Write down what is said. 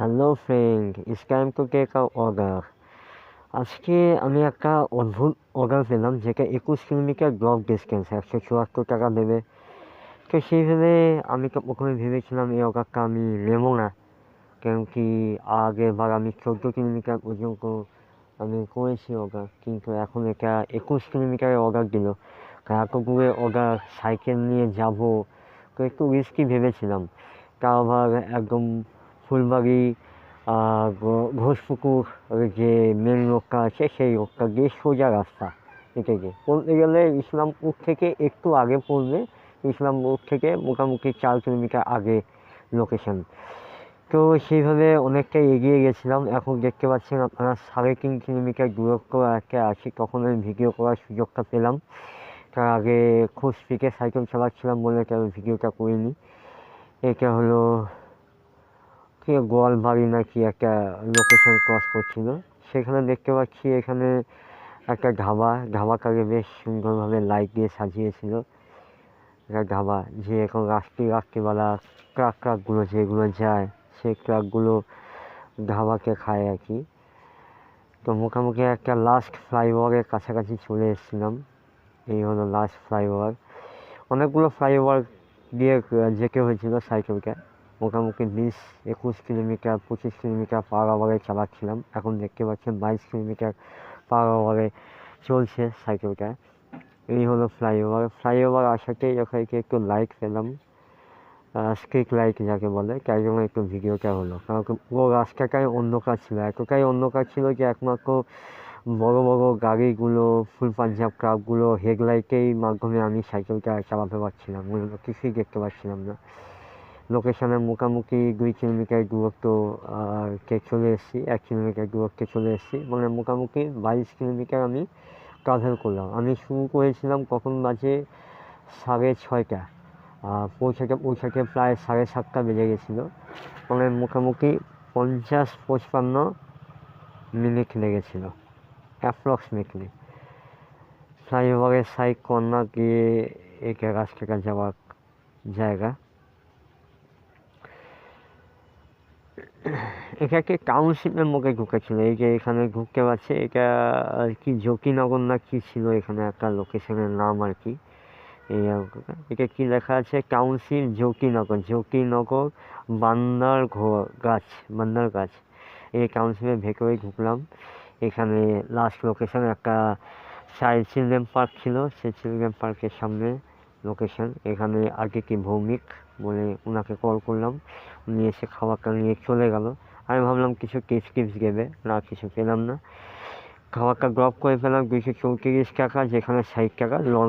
Hello friend, it's time to take a order. আজকে আমি একটা অদ্ভুত অর্ডার পেলাম, যেটা 21 কিলোমিটার ব্লক ডিস্টেন্স, 174 টাকা দেবে। তো সেই ভেবে আমি তো প্রথমে ভেবেছিলাম এই অর্ডারটা আমি নেবো না, কারণ কি আগেরবার আমি 14 কিলোমিটার পর্যন্ত আমি করেছি অর্ডার, কিন্তু এখন এটা 21 কিলোমিটারের অর্ডার দিল। এত দূরে অর্ডার সাইকেল নিয়ে যাব, তো একটু রিস্কি ভেবেছিলাম। তাও আবার একদম ফুলবাড়ি ঘোষপুকুর যে মেন রোডটা আছে সেই রোডটা দিয়ে সোজা রাস্তা। এটা গিয়ে বলতে গেলে ইসলামপুর থেকে একটু আগে পড়বে, ইসলামপুর থেকে মোটামুটি 4 কিলোমিটার আগে লোকেশন। তো সেইভাবে অনেকটা এগিয়ে গেছিলাম। এখন দেখতে পাচ্ছেন আপনারা 3.5 কিলোমিটার দূরত্ব একটা আছি, তখন আমি ভিডিও করার সুযোগটা পেলাম। তার আগে খুব স্পিডে সাইকেল চালাচ্ছিলাম বলে কেন ভিডিওটা করিনি। এটা হলো কি গোয়ালবাড়ি নাকি একটা লোকেশন ক্রস করছিল, সেখানে দেখতে পাচ্ছি এখানে একটা ধাবাটাকে বেশ সুন্দরভাবে লাইট দিয়ে সাজিয়েছিল। একটা ধাবা, যে এখন রাত্রিবেলা ট্রাকগুলো যেগুলো যায়, সেই ট্রাকগুলো ধাবাকে খায় আর কি। তো মোটামুটি একটা লাস্ট ফ্লাইওভারের কাছাকাছি চলে এসেছিলাম। এই হলো লাস্ট ফ্লাইওভার। অনেকগুলো ফ্লাইওভার দিয়ে যেতে হয়েছিল সাইকেলকে। মোটামুটি 20-21 কিলোমিটার 25 কিলোমিটার পার আওয়ারে চালাচ্ছিলাম। এখন দেখতে পাচ্ছেন 22 কিলোমিটার পার আওয়ারে চলছে সাইকেলটা। এই হলো ফ্লাইওভার আসাতেই যখন একটু লাইট পেলাম, স্ট্রিট লাইট যাকে বলে, তাই জন্য একটু ভিডিওটা হলো। কারণ পুরো রাস্তাটাই অন্ধকার ছিল, এতটাই অন্ধকার ছিল যে একমাত্র বড় বড় গাড়িগুলো, ফুল পাঞ্জাব ট্রাকগুলো হেডলাইটের মাধ্যমে আমি সাইকেলটা চালাতে পারছিলাম, অন্য কিছুই দেখতে পাচ্ছিলাম না। লোকেশনের মোটামুটি 2 কিলোমিটার দূরত্ব চলে এসেছি, 1 কিলোমিটার দূরত্বে চলে এসেছি, মানে মোটামুটি 22 কিলোমিটার আমি ট্রাভেল করলাম। আমি শুরু করেছিলাম কখন বাজে 6:30, পৌঁছাতে প্রায় 7:30 বেজে গেছিলো। মানে মোটামুটি 50-55 মিনিট লেগেছিলো অ্যাপ্রক্সিমেটলি। ফ্লাইওভারের সাইড কর্নার দিয়ে এটা রাস্তাটা যাওয়ার জায়গা। এটা একটি টাউনশিপের মুখে ঢুকেছিল, এই যে এখানে ঢুকতে পারছে, এটা আর কি জকিনগর না কি ছিল এখানে একটা লোকেশনের নাম আর কি। এই এটা কি লেখা আছে, টাউনশিপ জকিনগর বান্দার গাছ। এই টাউনশিপের ভেতরে ঢুকলাম। এখানে লাস্ট লোকেশন একটা চিলড্রেন পার্ক ছিল, সেই চিলড্রেন পার্কের সামনে লোকেশন। এখানে আগে কি ভৌমিক বলে ওনাকে কল করলাম, উনি এসে খাবারটা নিয়ে চলে গেল। আমি ভাবলাম কিছু টিপস দেবে, না কিছু পেলাম না। খাবারটা ড্রপ করে পেলাম 234 টাকা, যেখানে 60 টাকা লঞ্চ